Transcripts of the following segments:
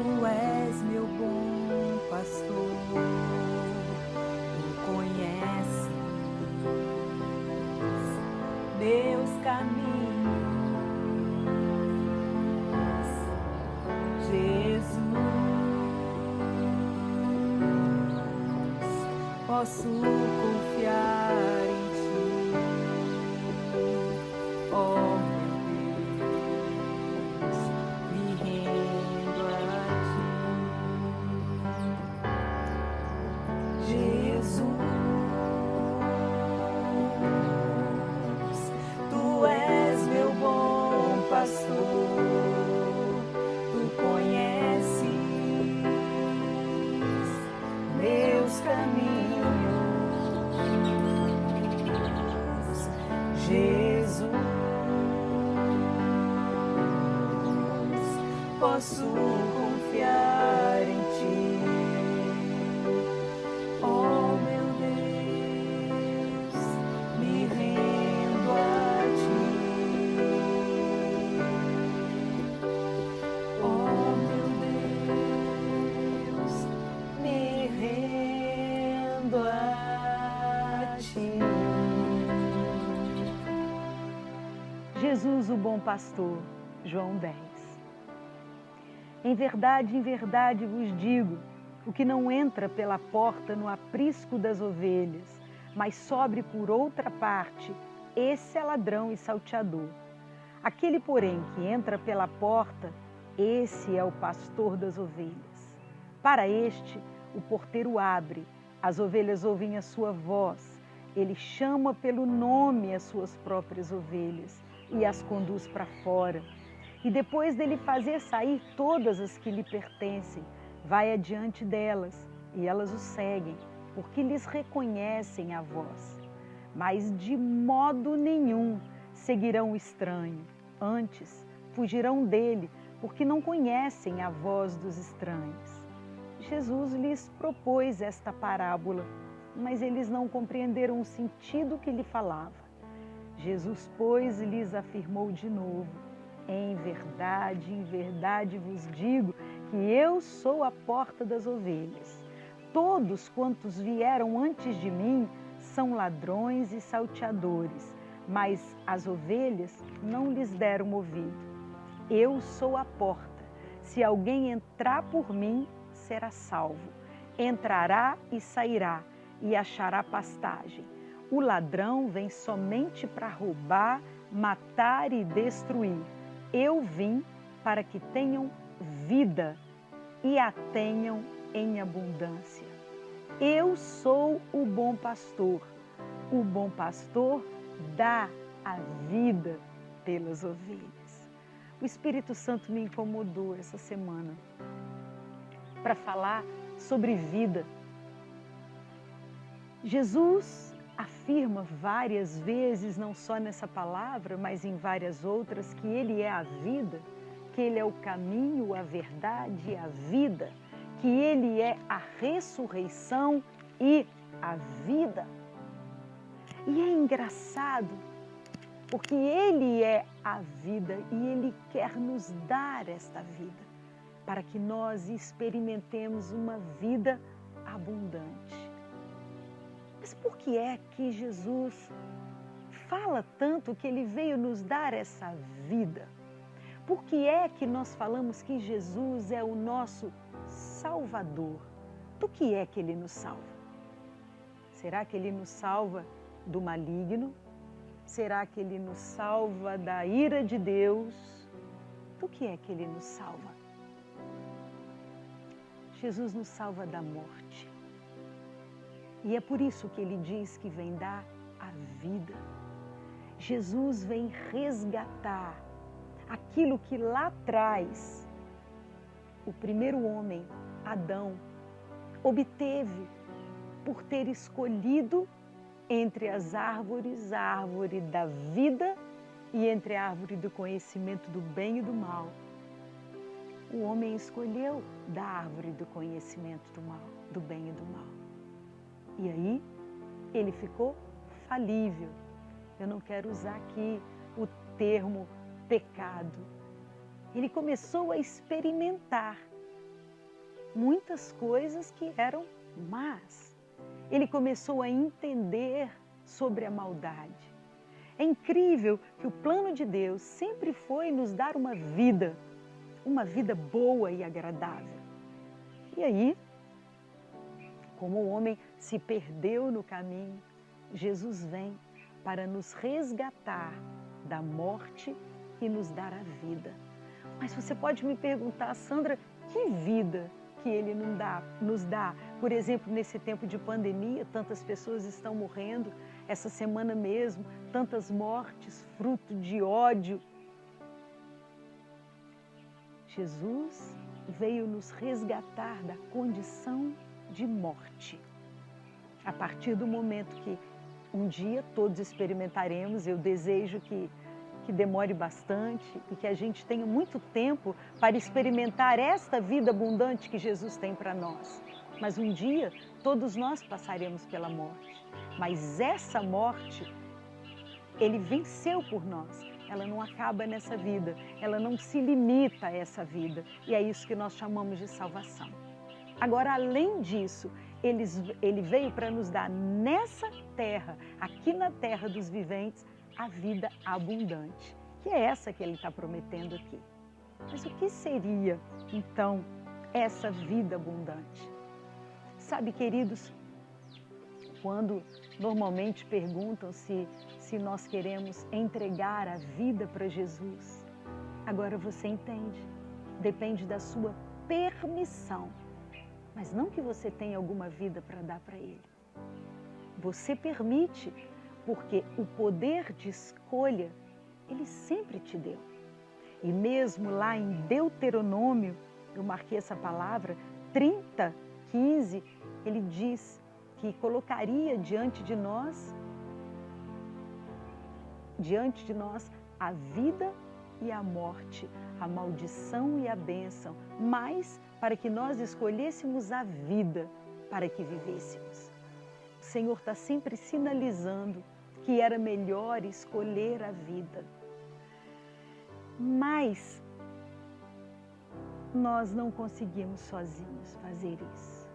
Tu és meu bom pastor, tu conheces meus caminhos, Jesus. Posso confiar em ti, oh meu Deus, me rendo a ti, Jesus. Tu és meu bom pastor, tu conheces meus caminhos, Jesus. Posso confiar em ti, oh meu Deus, me rendo a ti, oh meu Deus, me rendo a ti. Jesus, o bom pastor, João 10. Em verdade vos digo, o que não entra pela porta no aprisco das ovelhas, mas sobe por outra parte, esse é ladrão e salteador. Aquele, porém, que entra pela porta, esse é o pastor das ovelhas. Para este, o porteiro abre, as ovelhas ouvem a sua voz, ele chama pelo nome as suas próprias ovelhas e as conduz para fora. E depois dele fazer sair todas as que lhe pertencem, vai adiante delas, e elas o seguem, porque lhes reconhecem a voz. Mas de modo nenhum seguirão o estranho, antes fugirão dele, porque não conhecem a voz dos estranhos. Jesus lhes propôs esta parábola, mas eles não compreenderam o sentido que lhe falava. Jesus, pois, lhes afirmou de novo: em verdade vos digo que eu sou a porta das ovelhas. Todos quantos vieram antes de mim são ladrões e salteadores, mas as ovelhas não lhes deram ouvido. Eu sou a porta. Se alguém entrar por mim, será salvo. Entrará e sairá e achará pastagem. O ladrão vem somente para roubar, matar e destruir. Eu vim para que tenham vida e a tenham em abundância. Eu sou o bom pastor. O bom pastor dá a vida pelas ovelhas. O Espírito Santo me incomodou essa semana para falar sobre vida. Jesus afirma várias vezes, não só nessa palavra, mas em várias outras, que Ele é a vida, que Ele é o caminho, a verdade e a vida, que Ele é a ressurreição e a vida. E é engraçado, porque Ele é a vida e Ele quer nos dar esta vida, para que nós experimentemos uma vida abundante. Mas por que é que Jesus fala tanto que Ele veio nos dar essa vida? Por que é que nós falamos que Jesus é o nosso Salvador? Do que é que Ele nos salva? Será que Ele nos salva do maligno? Será que Ele nos salva da ira de Deus? Do que é que Ele nos salva? Jesus nos salva da morte. E é por isso que Ele diz que vem dar a vida. Jesus vem resgatar aquilo que lá atrás o primeiro homem, Adão, obteve por ter escolhido entre as árvores, a árvore da vida e entre a árvore do conhecimento do bem e do mal. O homem escolheu da árvore do conhecimento do mal, do bem e do mal. E aí, ele ficou falível. Eu não quero usar aqui o termo pecado. Ele começou a experimentar muitas coisas que eram más. Ele começou a entender sobre a maldade. É incrível que o plano de Deus sempre foi nos dar uma vida boa e agradável. E aí, como o homem se perdeu no caminho, Jesus vem para nos resgatar da morte e nos dar a vida. Mas você pode me perguntar, Sandra, que vida que Ele nos dá? Por exemplo, nesse tempo de pandemia, tantas pessoas estão morrendo. Essa semana mesmo, tantas mortes, fruto de ódio. Jesus veio nos resgatar da condição de morte. A partir do momento que um dia todos experimentaremos, eu desejo que demore bastante e que a gente tenha muito tempo para experimentar esta vida abundante que Jesus tem para nós. Mas um dia todos nós passaremos pela morte. Mas essa morte, Ele venceu por nós. Ela não acaba nessa vida, ela não se limita a essa vida. E é isso que nós chamamos de salvação. Agora, além disso, Ele veio para nos dar nessa terra, aqui na terra dos viventes, a vida abundante, que é essa que Ele está prometendo aqui. Mas o que seria, então, essa vida abundante? Sabe, queridos, quando normalmente perguntam se nós queremos entregar a vida para Jesus, agora você entende, depende da sua permissão, mas não que você tenha alguma vida para dar para Ele. Você permite, porque o poder de escolha, Ele sempre te deu. E mesmo lá em Deuteronômio, eu marquei essa palavra, 30:15, Ele diz que colocaria diante de nós a vida e a morte, a maldição e a bênção, mas para que nós escolhêssemos a vida para que vivêssemos. O Senhor está sempre sinalizando que era melhor escolher a vida. Mas nós não conseguimos sozinhos fazer isso.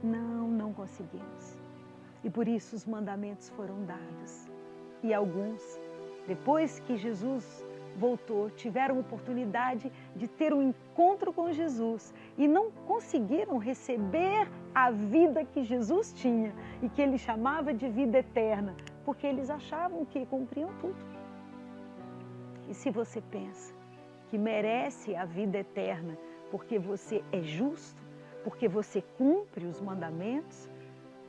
Não conseguimos. E por isso os mandamentos foram dados. E alguns, depois que Jesus voltou, tiveram oportunidade de ter um encontro com Jesus e não conseguiram receber a vida que Jesus tinha e que Ele chamava de vida eterna, porque eles achavam que cumpriam tudo. E se você pensa que merece a vida eterna porque você é justo, porque você cumpre os mandamentos,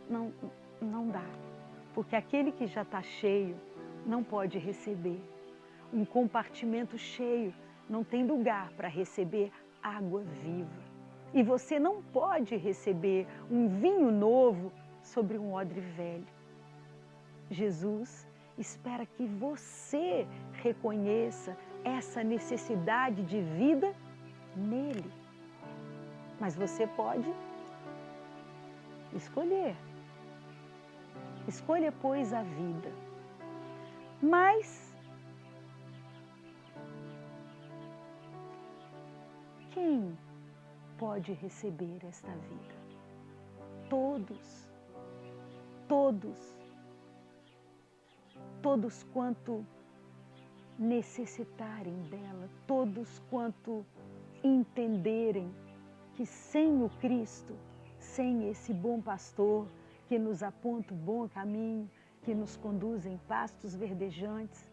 não dá. Porque aquele que já está cheio não pode receber. Um compartimento cheio não tem lugar para receber água viva. E você não pode receber um vinho novo sobre um odre velho. Jesus espera que você reconheça essa necessidade de vida nele. Mas você pode escolher. Escolha, pois, a vida. Mas quem pode receber esta vida? Todos. Todos quanto necessitarem dela, todos quanto entenderem que sem o Cristo, sem esse bom pastor que nos aponta o bom caminho, que nos conduz em pastos verdejantes,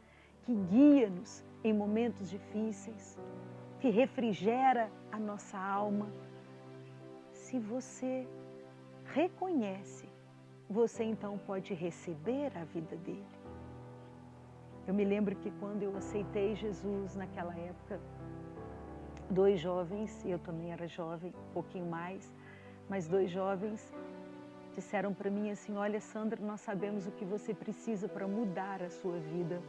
que guia-nos em momentos difíceis, que refrigera a nossa alma. Se você reconhece, você então pode receber a vida dele. Eu me lembro que quando eu aceitei Jesus naquela época, 2 jovens, eu também era jovem, um pouquinho mais, mas 2 jovens disseram para mim assim: olha, Sandra, nós sabemos o que você precisa para mudar a sua vida.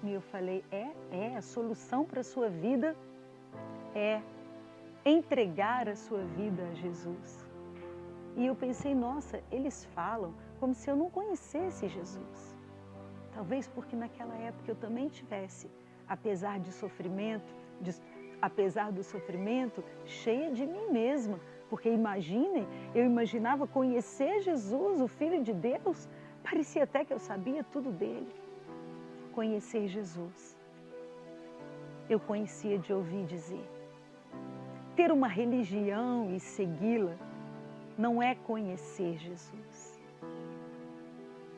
E eu falei, a solução para a sua vida é entregar a sua vida a Jesus. E eu pensei, nossa, eles falam como se eu não conhecesse Jesus. Talvez porque naquela época eu também tivesse, apesar do sofrimento, cheia de mim mesma. Porque imaginem, eu imaginava conhecer Jesus, o Filho de Deus, parecia até que eu sabia tudo dele. Conhecer Jesus, eu conhecia de ouvir dizer. Ter uma religião e segui-la não é conhecer Jesus.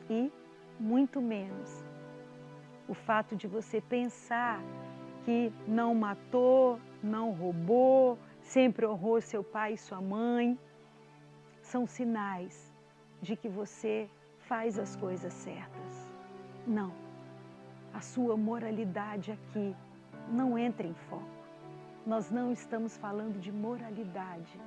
E, muito menos, o fato de você pensar que não matou, não roubou, sempre honrou seu pai e sua mãe, são sinais de que você faz as coisas certas. Não, a sua moralidade aqui não entra em foco. Nós não estamos falando de moralidade,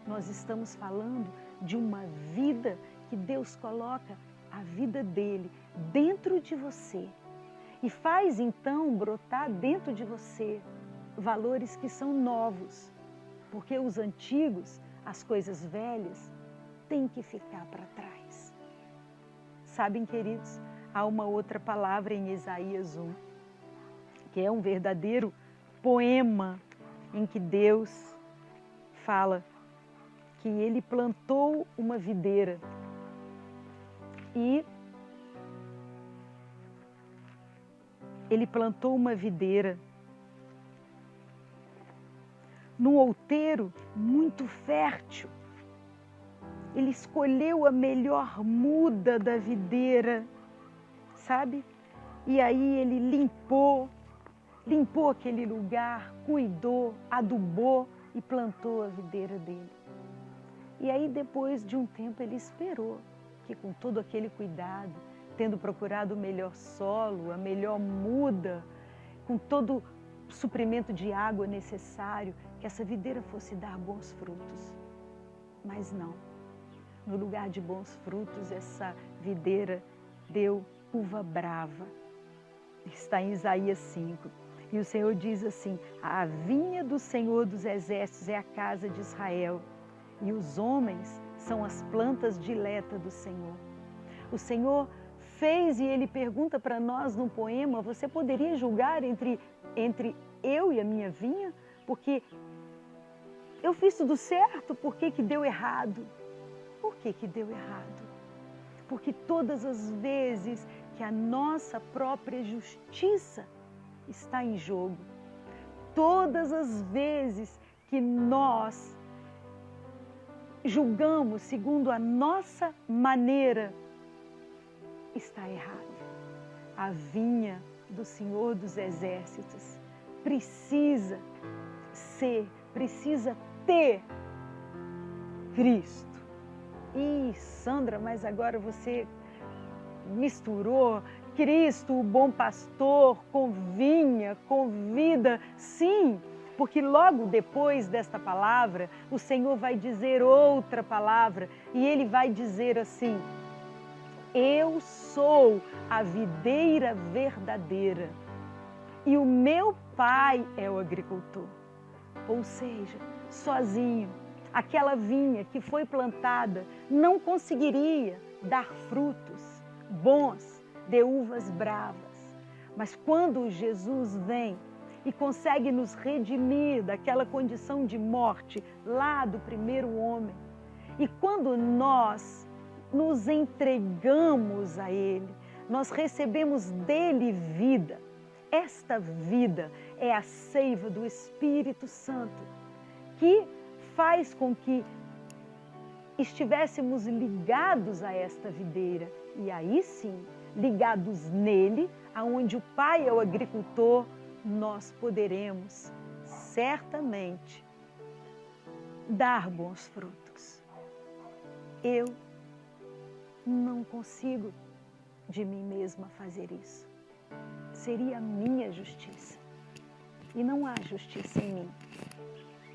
nós estamos falando de uma vida que Deus coloca a vida dele dentro de você e faz então brotar dentro de você valores que são novos, porque os antigos, as coisas velhas, têm que ficar para trás. Sabem, queridos, há uma outra palavra em Isaías 1, que é um verdadeiro poema em que Deus fala que ele plantou uma videira e num outeiro muito fértil. Ele escolheu a melhor muda da videira, sabe? E aí ele limpou aquele lugar, cuidou, adubou e plantou a videira dele. E aí depois de um tempo ele esperou que com todo aquele cuidado, tendo procurado o melhor solo, a melhor muda, com todo o suprimento de água necessário, que essa videira fosse dar bons frutos. Mas não. No lugar de bons frutos, essa videira deu uva brava. Está em Isaías 5. E o Senhor diz assim: a vinha do Senhor dos Exércitos é a casa de Israel, e os homens são as plantas diletas do Senhor. O Senhor fez e Ele pergunta para nós no poema: você poderia julgar entre eu e a minha vinha? Porque eu fiz tudo certo, por que deu errado? Por que deu errado? Porque todas as vezes que a nossa própria justiça está em jogo, todas as vezes que nós julgamos segundo a nossa maneira, está errado. A vinha do Senhor dos Exércitos precisa ter Cristo. Ih, Sandra, mas agora você misturou Cristo, o bom pastor, com vinha, com vida. Sim, porque logo depois desta palavra, o Senhor vai dizer outra palavra e Ele vai dizer assim: eu sou a videira verdadeira e o meu Pai é o agricultor. Ou seja, sozinho, aquela vinha que foi plantada não conseguiria dar frutos bons de uvas bravas. Mas quando Jesus vem e consegue nos redimir daquela condição de morte lá do primeiro homem, e quando nós nos entregamos a Ele, nós recebemos dele vida. Esta vida é a seiva do Espírito Santo, que faz com que estivéssemos ligados a esta videira E aí sim, ligados nele, aonde o Pai é o agricultor, nós poderemos certamente dar bons frutos. Eu não consigo de mim mesma fazer isso. Seria a minha justiça. E não há justiça em mim.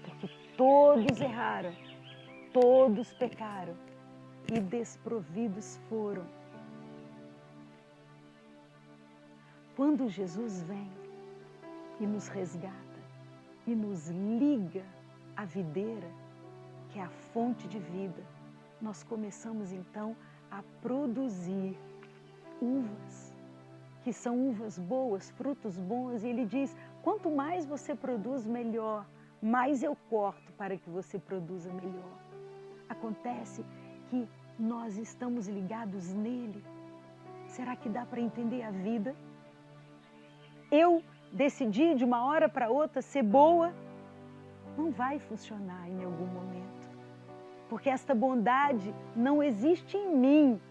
Porque todos erraram, todos pecaram e desprovidos foram. Quando Jesus vem e nos resgata e nos liga à videira, que é a fonte de vida, nós começamos então a produzir uvas, que são uvas boas, frutos bons, e ele diz, quanto mais você produz, melhor, mais eu corto para que você produza melhor. Acontece que nós estamos ligados nele. Será que dá para entender a vida? Eu decidi de uma hora para outra ser boa, não vai funcionar em algum momento. Porque esta bondade não existe em mim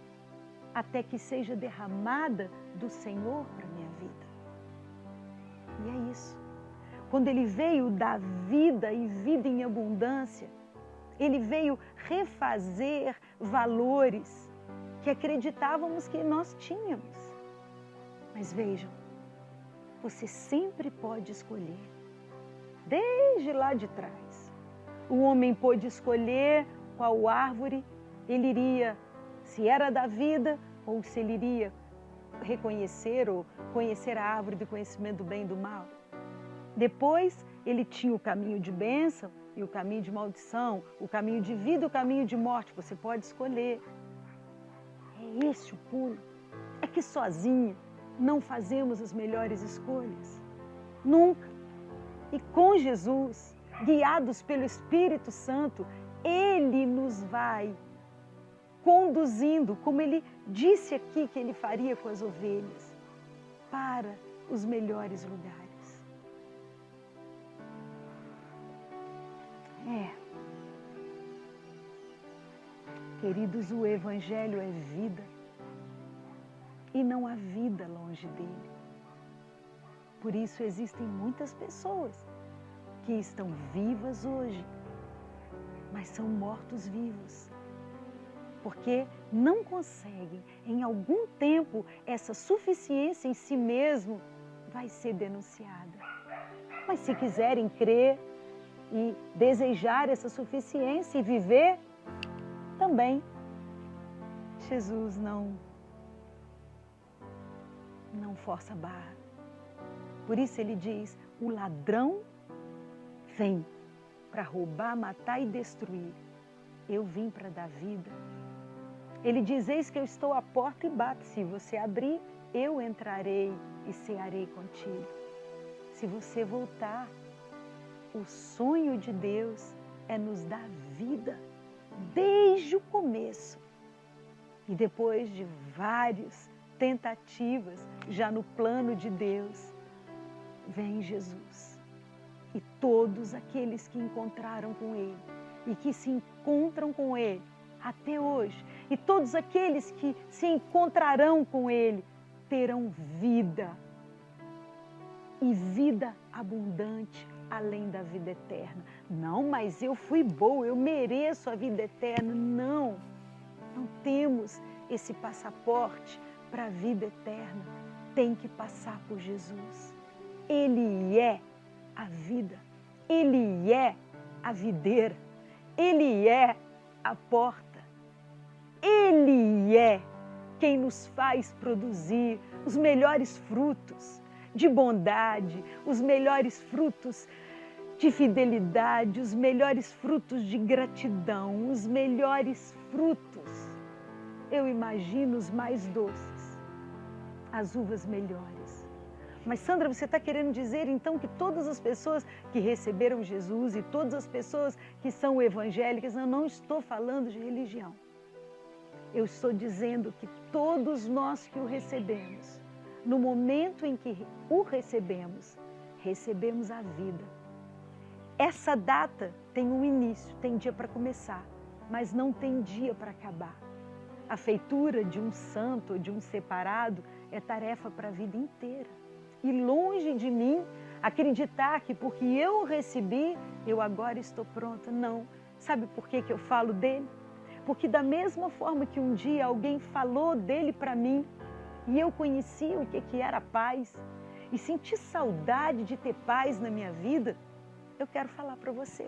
até que seja derramada do Senhor para a minha vida. E é isso. Quando Ele veio dar vida e vida em abundância, Ele veio refazer valores que acreditávamos que nós tínhamos. Mas vejam, você sempre pode escolher, desde lá de trás. O homem pôde escolher qual árvore ele iria, se era da vida ou se ele iria reconhecer ou conhecer a árvore do conhecimento do bem e do mal. Depois ele tinha o caminho de bênção e o caminho de maldição, o caminho de vida e o caminho de morte. Você pode escolher. É esse o pulo. É que sozinha não fazemos as melhores escolhas. Nunca. E com Jesus, guiados pelo Espírito Santo, Ele nos vai conduzindo, como Ele disse aqui que Ele faria com as ovelhas, para os melhores lugares. Queridos, o Evangelho é vida. E não há vida longe dele. Por isso existem muitas pessoas que estão vivas hoje, mas são mortos-vivos. Porque não conseguem, em algum tempo, essa suficiência em si mesmo vai ser denunciada. Mas se quiserem crer e desejar essa suficiência e viver, também Jesus não força a barra. Por isso ele diz, o ladrão vem para roubar, matar e destruir. Eu vim para dar vida. Ele diz, eis que eu estou à porta e bato. Se você abrir, eu entrarei e cearei contigo. Se você voltar, o sonho de Deus é nos dar vida desde o começo. E depois de várias tentativas, já no plano de Deus, vem Jesus. E todos aqueles que encontraram com Ele e que se encontram com Ele até hoje, e todos aqueles que se encontrarão com Ele, terão vida. E vida abundante, além da vida eterna. Não, mas eu fui boa, eu mereço a vida eterna. Não temos esse passaporte para a vida eterna. Tem que passar por Jesus. Ele é a vida. Ele é a videira. Ele é a porta. Ele é quem nos faz produzir os melhores frutos de bondade, os melhores frutos de fidelidade, os melhores frutos de gratidão, os melhores frutos. Eu imagino os mais doces, as uvas melhores. Mas Sandra, você está querendo dizer então que todas as pessoas que receberam Jesus e todas as pessoas que são evangélicas, eu não estou falando de religião. Eu estou dizendo que todos nós que o recebemos, no momento em que o recebemos a vida. Essa data tem um início, tem dia para começar, mas não tem dia para acabar. a feitura de um santo ou de um separado é tarefa para a vida inteira. E longe de mim acreditar que porque eu o recebi, eu agora estou pronta. Não. Sabe por que eu falo dele? Porque da mesma forma que um dia alguém falou dele para mim, e eu conheci o que era paz, e senti saudade de ter paz na minha vida, eu quero falar para você.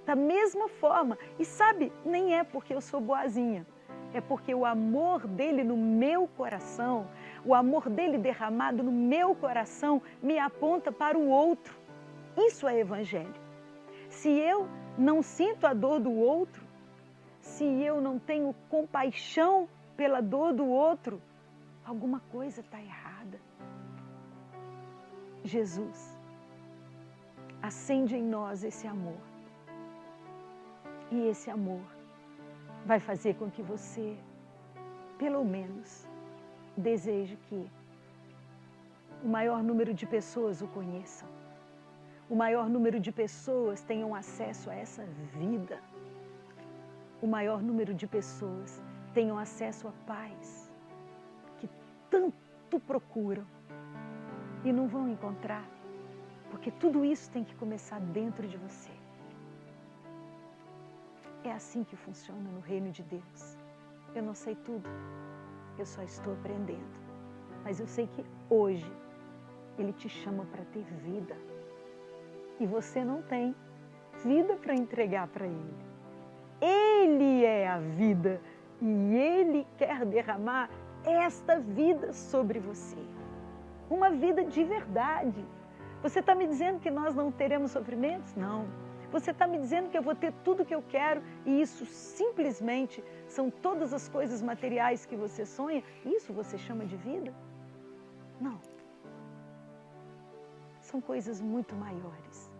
Da mesma forma, e sabe, nem é porque eu sou boazinha, é porque o amor dele no meu coração, o amor dele derramado no meu coração me aponta para o outro. Isso é evangelho. Se eu não sinto a dor do outro, se eu não tenho compaixão pela dor do outro, alguma coisa está errada. Jesus, acende em nós esse amor. E esse amor vai fazer com que você, pelo menos, deseje que o maior número de pessoas o conheçam. O maior número de pessoas tenham acesso a essa vida. O maior número de pessoas tenham acesso à paz que tanto procuram e não vão encontrar, porque tudo isso tem que começar dentro de você. É assim que funciona no reino de Deus. Eu não sei tudo, eu só estou aprendendo. Mas eu sei que hoje Ele te chama para ter vida. E você não tem vida para entregar para Ele. Ele é a vida e Ele quer derramar esta vida sobre você. Uma vida de verdade. Você está me dizendo que nós não teremos sofrimentos? Não. Você está me dizendo que eu vou ter tudo o que eu quero e isso simplesmente são todas as coisas materiais que você sonha? Isso você chama de vida? Não. São coisas muito maiores.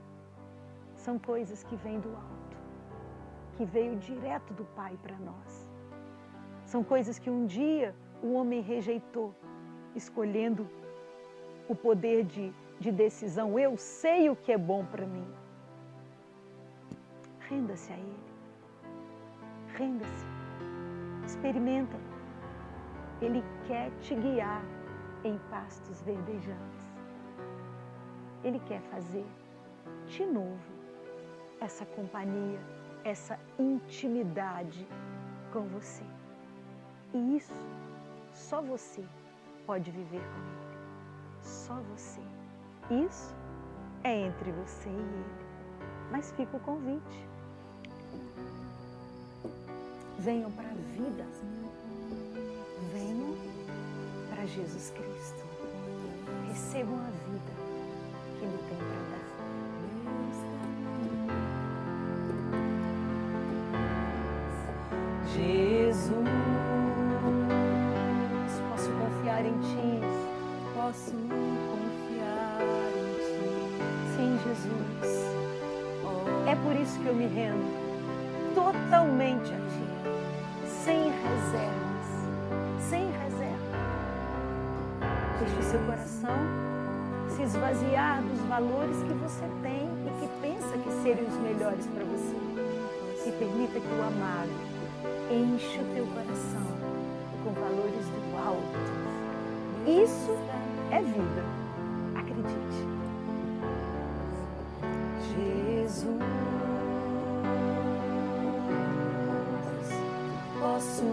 São coisas que vêm do alto, que veio direto do Pai para nós. São coisas que um dia o homem rejeitou, escolhendo o poder de decisão. Eu sei o que é bom para mim. Renda-se a Ele. Renda-se. Experimenta. Ele quer te guiar em pastos verdejantes. Ele quer fazer de novo essa companhia, essa intimidade com você. E isso, só você pode viver com Ele. Só você. Isso é entre você e Ele. Mas fica o convite. Venham para a vida. Venham para Jesus Cristo. Recebam a vida que Ele tem para dar. Jesus, posso confiar em Ti. Posso confiar em Ti. Sim, Jesus. É por isso que eu me rendo totalmente a Ti, sem reservas, sem reserva. Deixe o seu coração se esvaziar dos valores que você tem e que pensa que seriam os melhores para você. E permita que o amado enche o teu coração com valores do alto. Isso é vida. Acredite. Jesus, posso